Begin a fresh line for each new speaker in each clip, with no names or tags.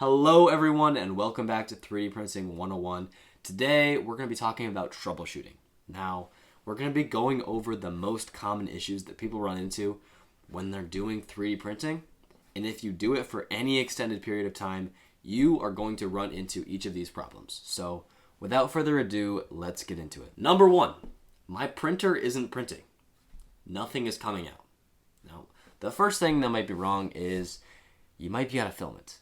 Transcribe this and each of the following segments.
Hello everyone and welcome back to 3D Printing 101. Today we're going to be talking about troubleshooting. Now, we're going to be going over the most common issues that people run into when they're doing 3D printing. And if you do it for any extended period of time, you are going to run into each of these problems. So without further ado, let's get into it. Number one, my printer isn't printing. Nothing is coming out. Now, the first thing that might be wrong is you might be out of filament.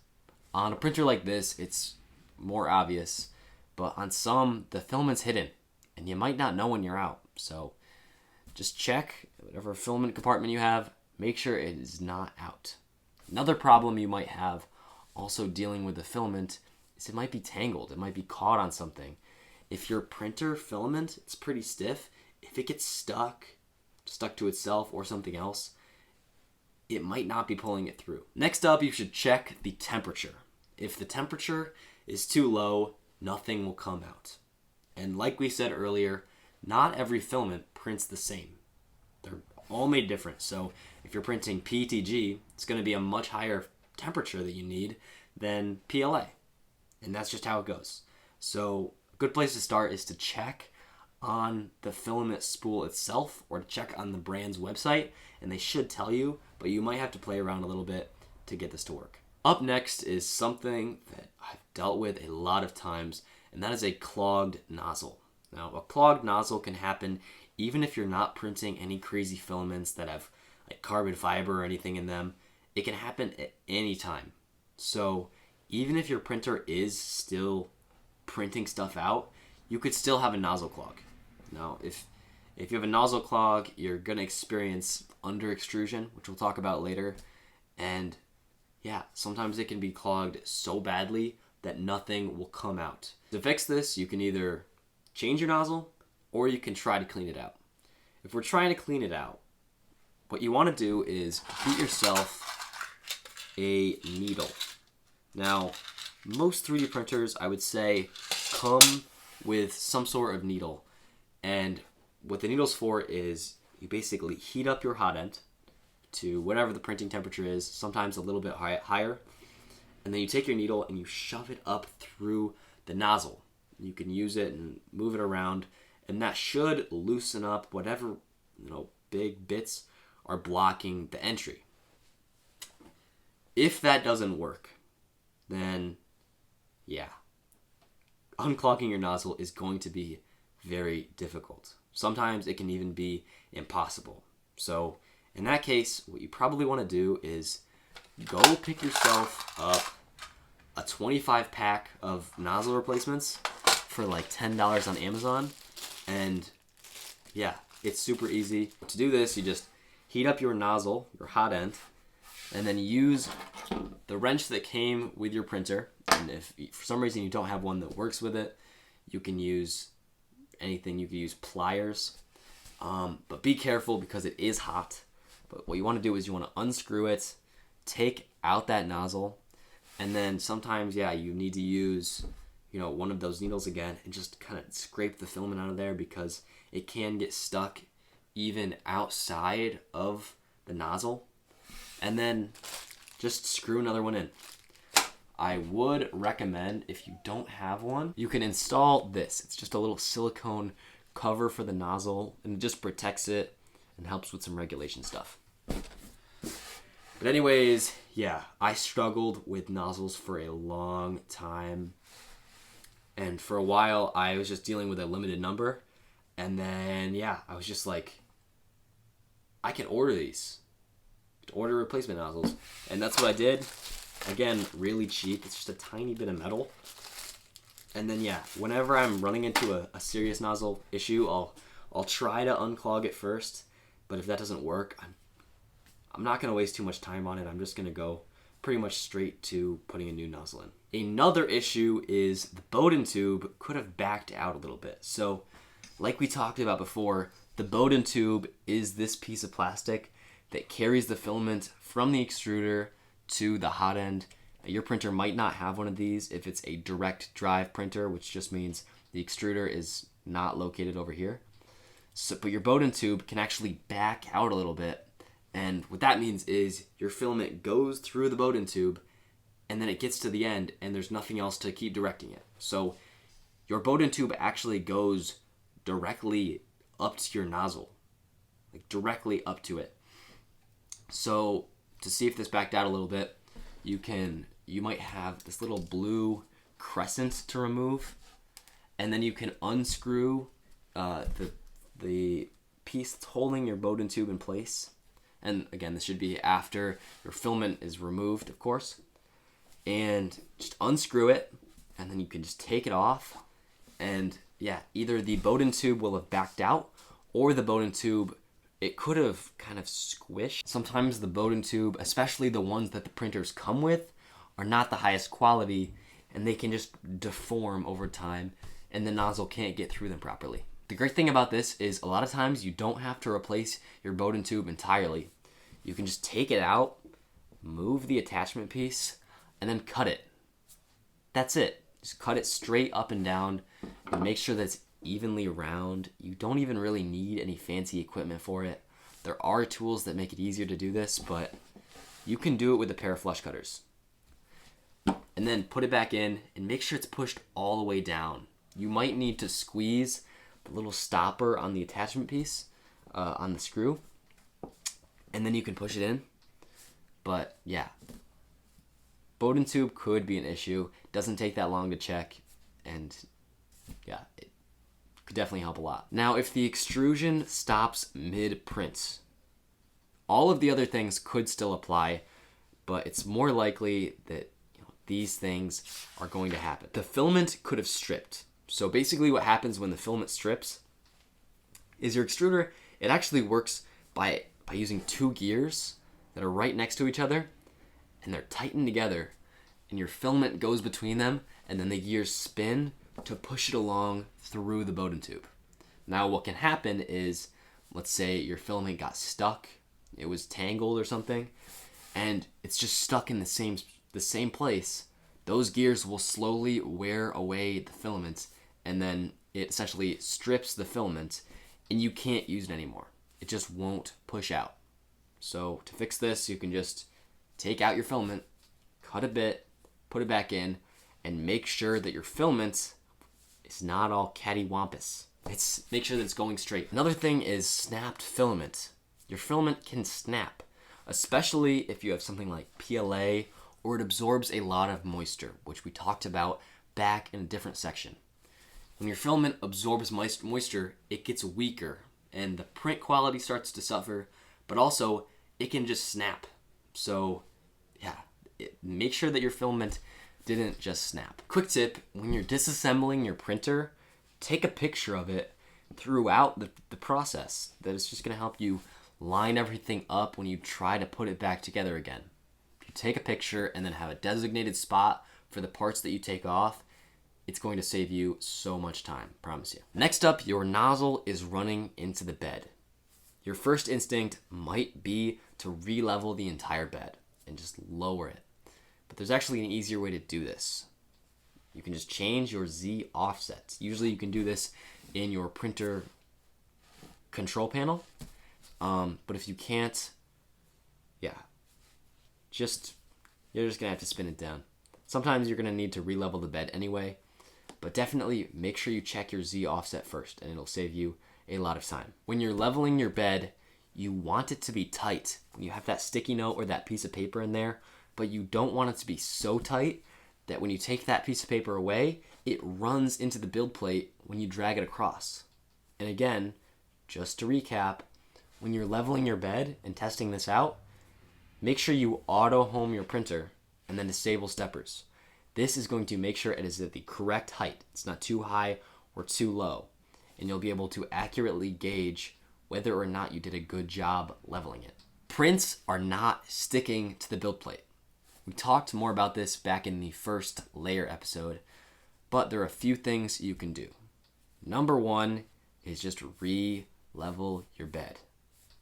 On a printer like this, it's more obvious, but on some, the filament's hidden, and you might not know when you're out. So just check whatever filament compartment you have, make sure it is not out. Another problem you might have also dealing with the filament is it might be tangled, it might be caught on something. If your printer filament is pretty stiff, if it gets stuck to itself or something else, it might not be pulling it through. Next up, you should check the temperature. If the temperature is too low, nothing will come out. And like we said earlier, not every filament prints the same. They're all made different. So if you're printing PETG, it's going to be a much higher temperature that you need than PLA. And that's just how it goes. So a good place to start is to check on the filament spool itself or to check on the brand's website, and they should tell you, but you might have to play around a little bit to get this to work. Up next is something that I've dealt with a lot of times, and that is a clogged nozzle. Now, a clogged nozzle can happen even if you're not printing any crazy filaments that have like carbon fiber or anything in them. It can happen at any time. So even if your printer is still printing stuff out, you could still have a nozzle clog. Now, if you have a nozzle clog, you're going to experience under extrusion, which we'll talk about later. And yeah, sometimes it can be clogged so badly that nothing will come out. To fix this, you can either change your nozzle or you can try to clean it out. If we're trying to clean it out, what you want to do is get yourself a needle. Now, most 3D printers, I would say, come with some sort of needle. And what the needle's for is you basically heat up your hot end to whatever the printing temperature is, sometimes a little bit higher. And then you take your needle and you shove it up through the nozzle. You can use it and move it around, and that should loosen up whatever, big bits are blocking the entry. If that doesn't work, then yeah, unclogging your nozzle is going to be very difficult. Sometimes it can even be impossible. So in that case, what you probably want to do is go pick yourself up a 25 pack of nozzle replacements for like $10 on Amazon. And yeah, it's super easy. To do this, you just heat up your nozzle, your hot end, and then use the wrench that came with your printer. And if for some reason you don't have one that works with it, you can use anything. You can use pliers, but be careful because it is hot. But what you want to do is you want to unscrew it, take out that nozzle, and then sometimes, you need to use, one of those needles again and just kind of scrape the filament out of there because it can get stuck even outside of the nozzle. And then just screw another one in. I would recommend, if you don't have one, you can install this. It's just a little silicone cover for the nozzle, and it just protects it and helps with some regulation stuff. But anyways, yeah, I struggled with nozzles for a long time. And for a while, I was just dealing with a limited number. And then, I was just like, I can order these. Order replacement nozzles. And that's what I did. Again, really cheap. It's just a tiny bit of metal. And then whenever I'm running into a serious nozzle issue, I'll try to unclog it first. But if that doesn't work, I'm not going to waste too much time on it. I'm just going to go pretty much straight to putting a new nozzle in. Another issue is the Bowden tube could have backed out a little bit. So like we talked about before, the Bowden tube is this piece of plastic that carries the filament from the extruder to the hot end. Your printer might not have one of these if it's a direct drive printer, which just means the extruder is not located over here. But your Bowden tube can actually back out a little bit, and what that means is your filament goes through the Bowden tube and then it gets to the end and there's nothing else to keep directing it. So your Bowden tube actually goes directly up to your nozzle, like directly up to it. So to see if this backed out a little bit, you might have this little blue crescent to remove, and then you can unscrew the piece that's holding your Bowden tube in place. And again, this should be after your filament is removed, of course. And just unscrew it, and then you can just take it off. And yeah, either the Bowden tube will have backed out, or the Bowden tube, it could have kind of squished. Sometimes the Bowden tube, especially the ones that the printers come with, are not the highest quality, and they can just deform over time, and the nozzle can't get through them properly. The great thing about this is a lot of times you don't have to replace your Bowden tube entirely. You can just take it out, move the attachment piece, and then cut it. That's it. Just cut it straight up and down and make sure that it's evenly round. You don't even really need any fancy equipment for it. There are tools that make it easier to do this, but you can do it with a pair of flush cutters. And then put it back in and make sure it's pushed all the way down. You might need to squeeze the little stopper on the attachment piece, on the screw, and then you can push it in. But yeah, Bowden tube could be an issue. Doesn't take that long to check, and yeah, it could definitely help a lot. Now, if the extrusion stops mid-print, all of the other things could still apply, but it's more likely that these things are going to happen. The filament could have stripped. So basically what happens when the filament strips is your extruder, it actually works by using two gears that are right next to each other, and they're tightened together, and your filament goes between them, and then the gears spin to push it along through the Bowden tube. Now what can happen is, let's say your filament got stuck, it was tangled or something, and it's just stuck in the same place. Those gears will slowly wear away the filament, and then it essentially strips the filament, and you can't use it anymore. It just won't push out. So to fix this, you can just take out your filament, cut a bit, put it back in, and make sure that your filament is not all cattywampus. Make sure that it's going straight. Another thing is snapped filament. Your filament can snap, especially if you have something like PLA, or it absorbs a lot of moisture, which we talked about back in a different section. When your filament absorbs moisture, it gets weaker, and the print quality starts to suffer, but also it can just snap. So yeah, make sure that your filament didn't just snap. Quick tip, when you're disassembling your printer, take a picture of it throughout the process. That is just going to help you line everything up when you try to put it back together again. If you take a picture and then have a designated spot for the parts that you take off, it's going to save you so much time, promise you. Next up, your nozzle is running into the bed. Your first instinct might be to re-level the entire bed and just lower it. But there's actually an easier way to do this. You can just change your Z offsets. Usually you can do this in your printer control panel. But if you can't, yeah, you're just gonna have to spin it down. Sometimes you're gonna need to re-level the bed anyway, but definitely make sure you check your Z offset first, and it'll save you a lot of time. When you're leveling your bed, you want it to be tight. When you have that sticky note or that piece of paper in there, but you don't want it to be so tight that when you take that piece of paper away, it runs into the build plate when you drag it across. And again, just to recap, when you're leveling your bed and testing this out, make sure you auto home your printer and then disable steppers. This is going to make sure it is at the correct height. It's not too high or too low. And you'll be able to accurately gauge whether or not you did a good job leveling it. Prints are not sticking to the build plate. We talked more about this back in the first layer episode, but there are a few things you can do. Number one is just re-level your bed.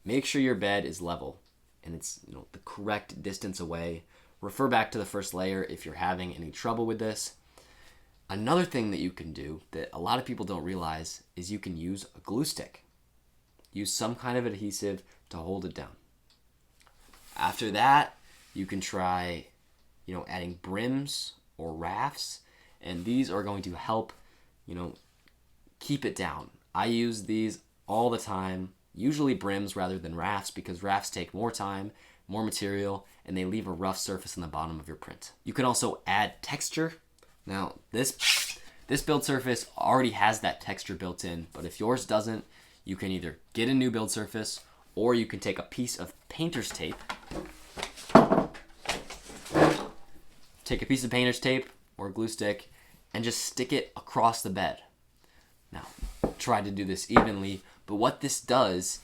Make sure your bed is level and it's the correct distance away. Refer back to the first layer if you're having any trouble with this. Another thing that you can do that a lot of people don't realize is you can use a glue stick. Use some kind of adhesive to hold it down. After that, you can try adding brims or rafts, and these are going to help, keep it down. I use these all the time, usually brims rather than rafts, because rafts take more time, more material, and they leave a rough surface on the bottom of your print. You can also add texture. Now, this build surface already has that texture built in, but if yours doesn't, you can either get a new build surface, or you can take a piece of painter's tape. Take a piece of painter's tape or a glue stick and just stick it across the bed. Now, try to do this evenly, but what this does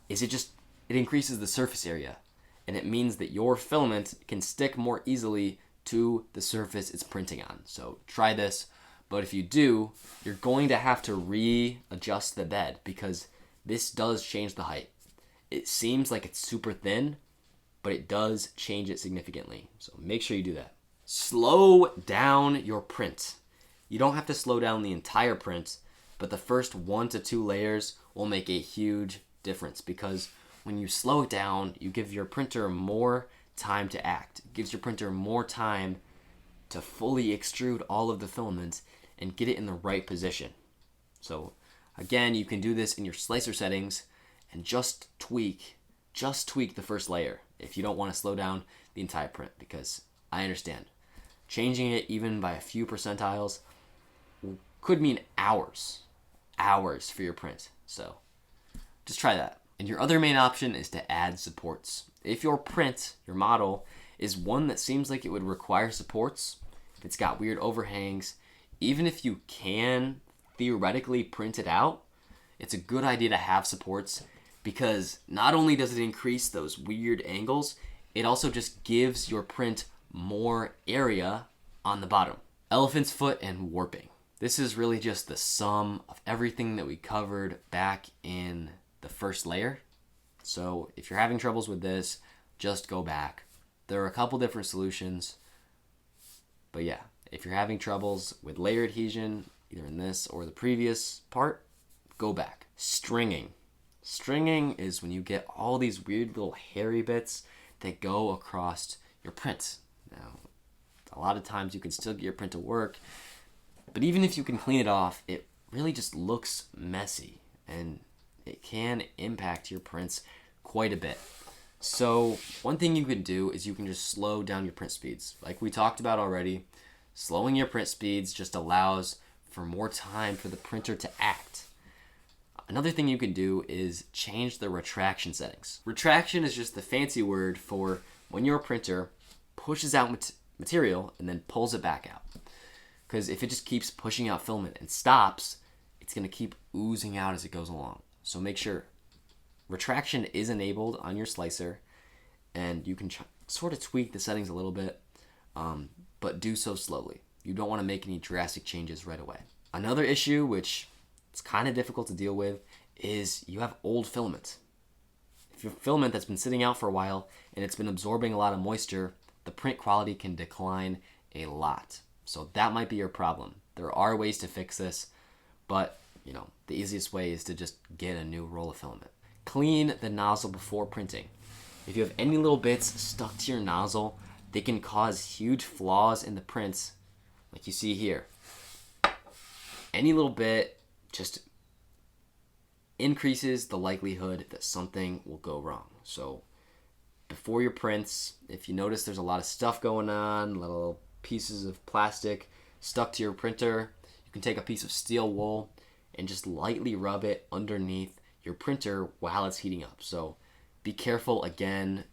is it increases the surface area, and it means that your filament can stick more easily to the surface it's printing on. So try this, but if you do, you're going to have to readjust the bed because this does change the height. It seems like it's super thin, but it does change it significantly. So make sure you do that. Slow down your print. You don't have to slow down the entire print, but the first 1 to 2 layers will make a huge difference because when you slow it down, you give your printer more time to act. It gives your printer more time to fully extrude all of the filament and get it in the right position. So again, you can do this in your slicer settings and just tweak the first layer if you don't want to slow down the entire print, because I understand changing it even by a few percentiles could mean hours for your print. So just try that. And your other main option is to add supports. If your print, your model, is one that seems like it would require supports, if it's got weird overhangs, even if you can theoretically print it out, it's a good idea to have supports because not only does it increase those weird angles, it also just gives your print more area on the bottom. Elephant's foot and warping. This is really just the sum of everything that we covered back in the first layer. So if you're having troubles with this, just go back. There are a couple different solutions, but yeah, if you're having troubles with layer adhesion, either in this or the previous part, go back. Stringing. Stringing is when you get all these weird little hairy bits that go across your print. Now, a lot of times you can still get your print to work, but even if you can clean it off, it really just looks messy and it can impact your prints quite a bit. So one thing you can do is you can just slow down your print speeds. Like we talked about already, slowing your print speeds just allows for more time for the printer to act. Another thing you can do is change the retraction settings. Retraction is just the fancy word for when your printer pushes out material and then pulls it back out. Because if it just keeps pushing out filament and stops, it's going to keep oozing out as it goes along. So make sure retraction is enabled on your slicer, and you can sort of tweak the settings a little bit, but do so slowly. You don't want to make any drastic changes right away. Another issue, which it's kind of difficult to deal with, is you have old filament. If you have filament that's been sitting out for a while and it's been absorbing a lot of moisture, the print quality can decline a lot. So that might be your problem. There are ways to fix this, but the easiest way is to just get a new roll of filament. Clean the nozzle before printing. If you have any little bits stuck to your nozzle, they can cause huge flaws in the prints, like you see here. Any little bit just increases the likelihood that something will go wrong. So before your prints, if you notice there's a lot of stuff going on, little pieces of plastic stuck to your printer, you can take a piece of steel wool and just lightly rub it underneath your printer while it's heating up. So be careful again,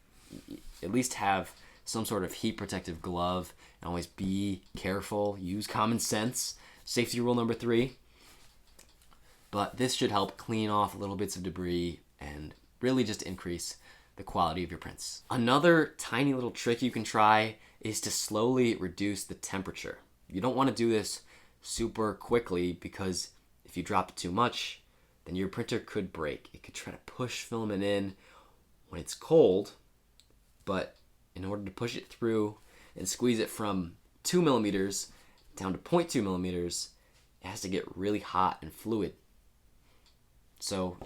at least have some sort of heat protective glove, and always be careful, use common sense. Safety rule number 3. But this should help clean off little bits of debris and really just increase the quality of your prints. Another tiny little trick you can try is to slowly reduce the temperature. You don't want to do this super quickly because if you drop it too much, then your printer could break. It could try to push filament in when it's cold, but in order to push it through and squeeze it from 2 millimeters down to 0.2 millimeters, it has to get really hot and fluid. So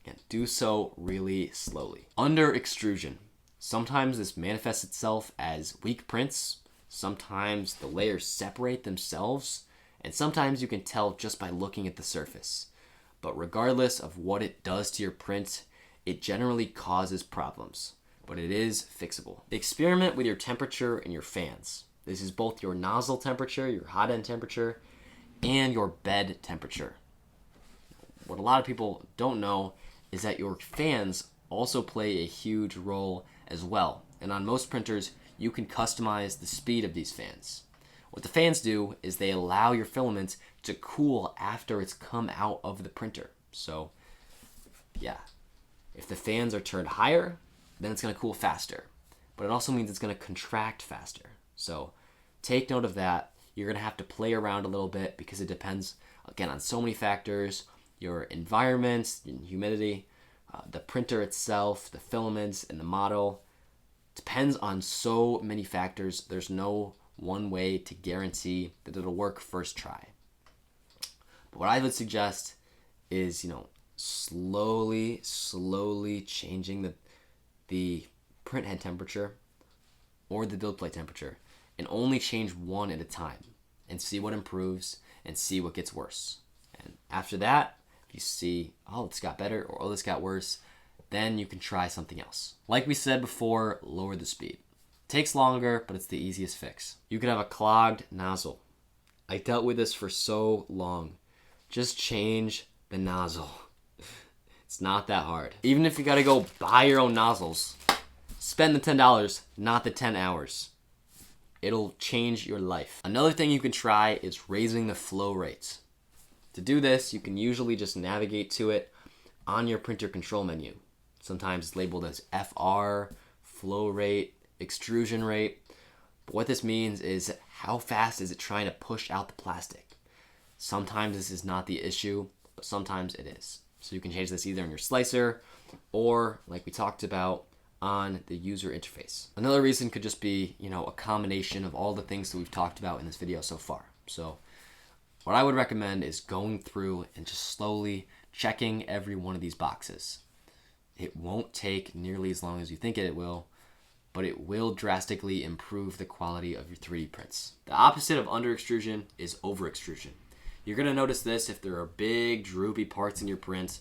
again, do so really slowly. Under extrusion. Sometimes this manifests itself as weak prints, Sometimes the layers separate themselves, and sometimes you can tell just by looking at the surface. But regardless of what it does to your print, it generally causes problems, but it is fixable. Experiment with your temperature and your fans. This is both your nozzle temperature, your hot end temperature, and your bed temperature. What a lot of people don't know is that your fans also play a huge role as well. And on most printers, you can customize the speed of these fans. What the fans do is they allow your filament to cool after it's come out of the printer. So, yeah, if the fans are turned higher, then it's going to cool faster. But it also means it's going to contract faster. So take note of that. You're going to have to play around a little bit because it depends, again, on so many factors. Your environment, humidity, the printer itself, the filaments, and the model. Depends on so many factors. There's no one way to guarantee that it'll work first try. But what I would suggest is, slowly changing the print head temperature or the build plate temperature, and only change one at a time and see what improves and see what gets worse. And after that, if you see, oh, this got better, or oh, this got worse, then you can try something else. Like we said before, lower the speed. Takes longer, but it's the easiest fix. You could have a clogged nozzle. I dealt with this for so long. Just change the nozzle. It's not that hard. Even if you gotta go buy your own nozzles, spend the $10, not the 10 hours. It'll change your life. Another thing you can try is raising the flow rates. To do this, you can usually just navigate to it on your printer control menu. Sometimes it's labeled as FR, flow rate, extrusion rate. But what this means is how fast is it trying to push out the plastic. Sometimes this is not the issue, but sometimes it is. So you can change this either in your slicer or, like we talked about, on the user interface. Another reason could just be, a combination of all the things that we've talked about in this video so far. So what I would recommend is going through and just slowly checking every one of these boxes. It won't take nearly as long as you think it will, but it will drastically improve the quality of your 3D prints. The opposite of under extrusion is over extrusion. You're gonna notice this if there are big droopy parts in your print,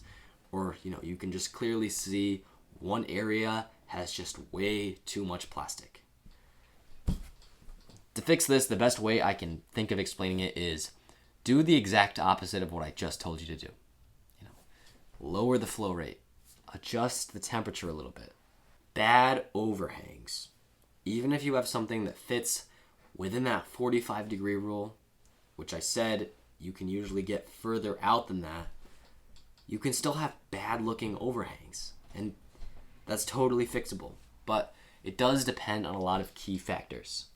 or you can just clearly see one area has just way too much plastic. To fix this, the best way I can think of explaining it is do the exact opposite of what I just told you to do. Lower the flow rate, adjust the temperature a little bit. Bad overhangs. Even if you have something that fits within that 45-degree rule, which I said you can usually get further out than that, you can still have bad looking overhangs. And that's totally fixable. But it does depend on a lot of key factors.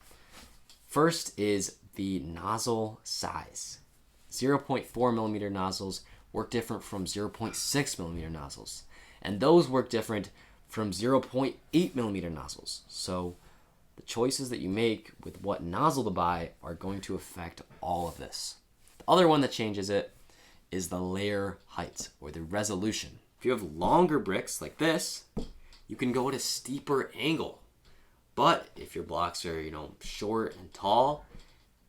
First is the nozzle size. 0.4 millimeter nozzles work different from 0.6 millimeter nozzles. And those work different from 0.8 millimeter nozzles. So the choices that you make with what nozzle to buy are going to affect all of this. The other one that changes it is the layer height or the resolution. If you have longer bricks like this, you can go at a steeper angle. But if your blocks are, short and tall,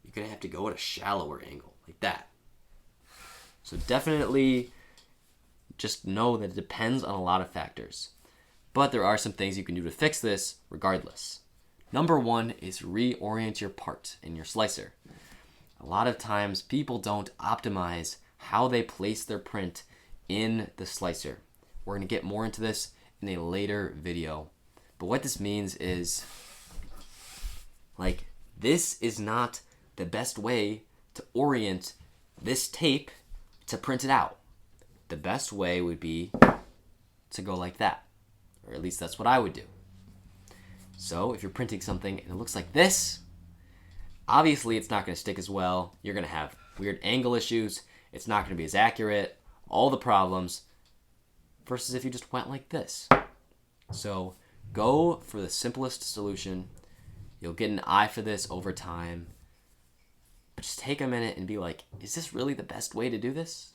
you're gonna have to go at a shallower angle like that. So definitely just know that it depends on a lot of factors. But there are some things you can do to fix this regardless. Number one is reorient your part in your slicer. A lot of times people don't optimize how they place their print in the slicer. We're going to get more into this in a later video. But what this means is, this is not the best way to orient this tape to print it out. The best way would be to go like that. Or at least that's what I would do. So if you're printing something and it looks like this, obviously it's not going to stick as well. You're going to have weird angle issues. It's not going to be as accurate. All the problems. Versus if you just went like this. So go for the simplest solution. You'll get an eye for this over time. But just take a minute and be like, is this really the best way to do this?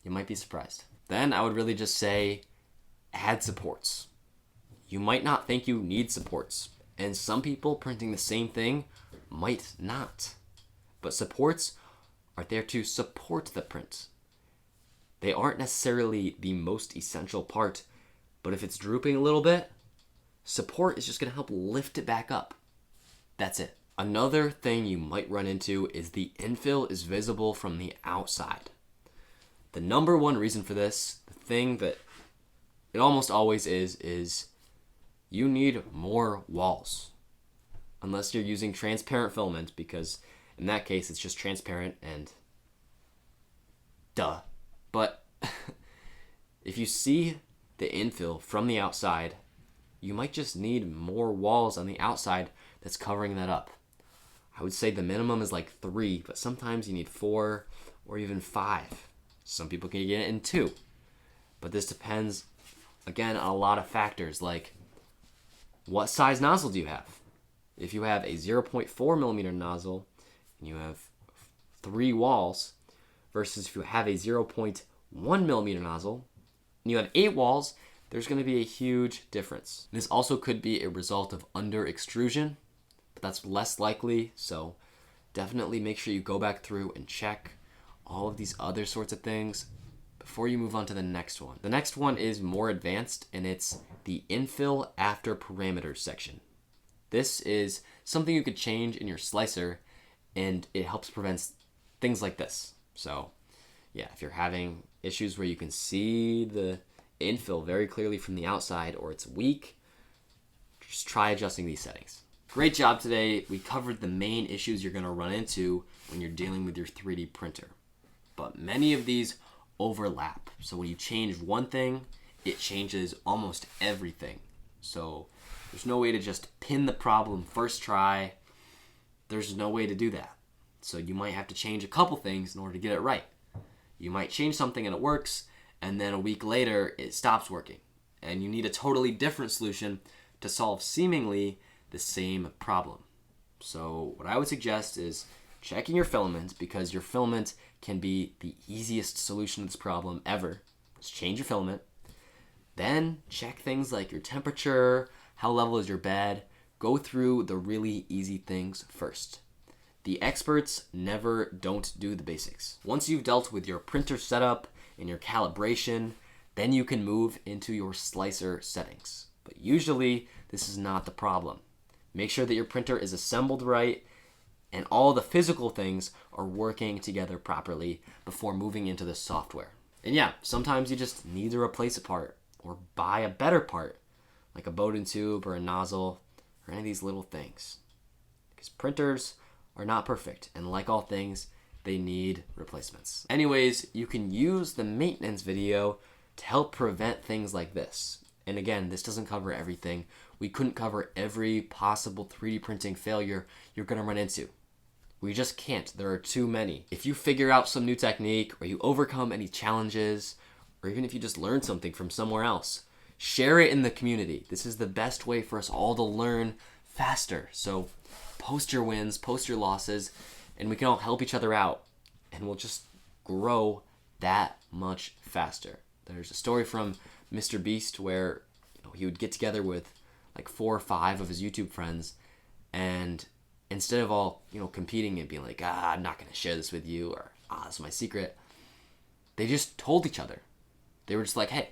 You might be surprised. Then I would really just say, add supports. You might not think you need supports. And some people printing the same thing might not. But supports are there to support the print. They aren't necessarily the most essential part, but if it's drooping a little bit, support is just going to help lift it back up. That's it. Another thing you might run into is the infill is visible from the outside. The number one reason for this, the thing that it almost always is you need more walls. Unless you're using transparent filament, because in that case it's just transparent and duh. But if you see the infill from the outside, you might just need more walls on the outside that's covering that up. I would say the minimum is like 3, but sometimes you need 4 or even 5. Some people can get it in 2. But this depends, again, on a lot of factors, like what size nozzle do you have? If you have a 0.4 millimeter nozzle and you have 3 walls, versus if you have a 0.1 millimeter nozzle and you have 8 walls, there's going to be a huge difference. This also could be a result of under extrusion, but that's less likely, so definitely make sure you go back through and check all of these other sorts of things before you move on to the next one. The next one is more advanced, and it's the infill after parameters section. This is something you could change in your slicer, and it helps prevent things like this. So yeah, if you're having issues where you can see the infill very clearly from the outside, or it's weak, just try adjusting these settings. Great job today. We covered the main issues you're going to run into when you're dealing with your 3D printer. But many of these overlap. So when you change one thing, it changes almost everything. So there's no way to just pin the problem first try. There's no way to do that. So you might have to change a couple things in order to get it right. You might change something and it works, and then a week later it stops working. And you need a totally different solution to solve seemingly the same problem. So what I would suggest is checking your filament, because your filament can be the easiest solution to this problem ever. Just change your filament. Then check things like your temperature, how level is your bed. Go through the really easy things first. The experts never don't do the basics. Once you've dealt with your printer setup and your calibration, then you can move into your slicer settings. But usually this is not the problem. Make sure that your printer is assembled right and all the physical things are working together properly before moving into the software. And yeah, sometimes you just need to replace a part or buy a better part, like a Bowden tube or a nozzle or any of these little things. Because printers are not perfect, and like all things, they need replacements. Anyways, you can use the maintenance video to help prevent things like this. And again, this doesn't cover everything. We couldn't cover every possible 3D printing failure you're gonna run into. We just can't. There are too many. If you figure out some new technique, or you overcome any challenges, or even if you just learn something from somewhere else, share it in the community. This is the best way for us all to learn faster. So post your wins, post your losses, and we can all help each other out, and we'll just grow that much faster. There's a story from Mr. Beast where he would get together with like 4 or 5 of his YouTube friends, and instead of all competing and being like, I'm not gonna share this with you, or this is my secret, they just told each other. They were just like, hey,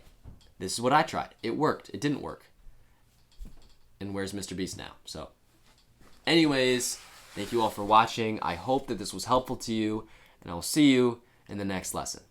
this is what I tried. It worked. It didn't work. And where's Mr. Beast now? So anyways, thank you all for watching. I hope that this was helpful to you, and I will see you in the next lesson.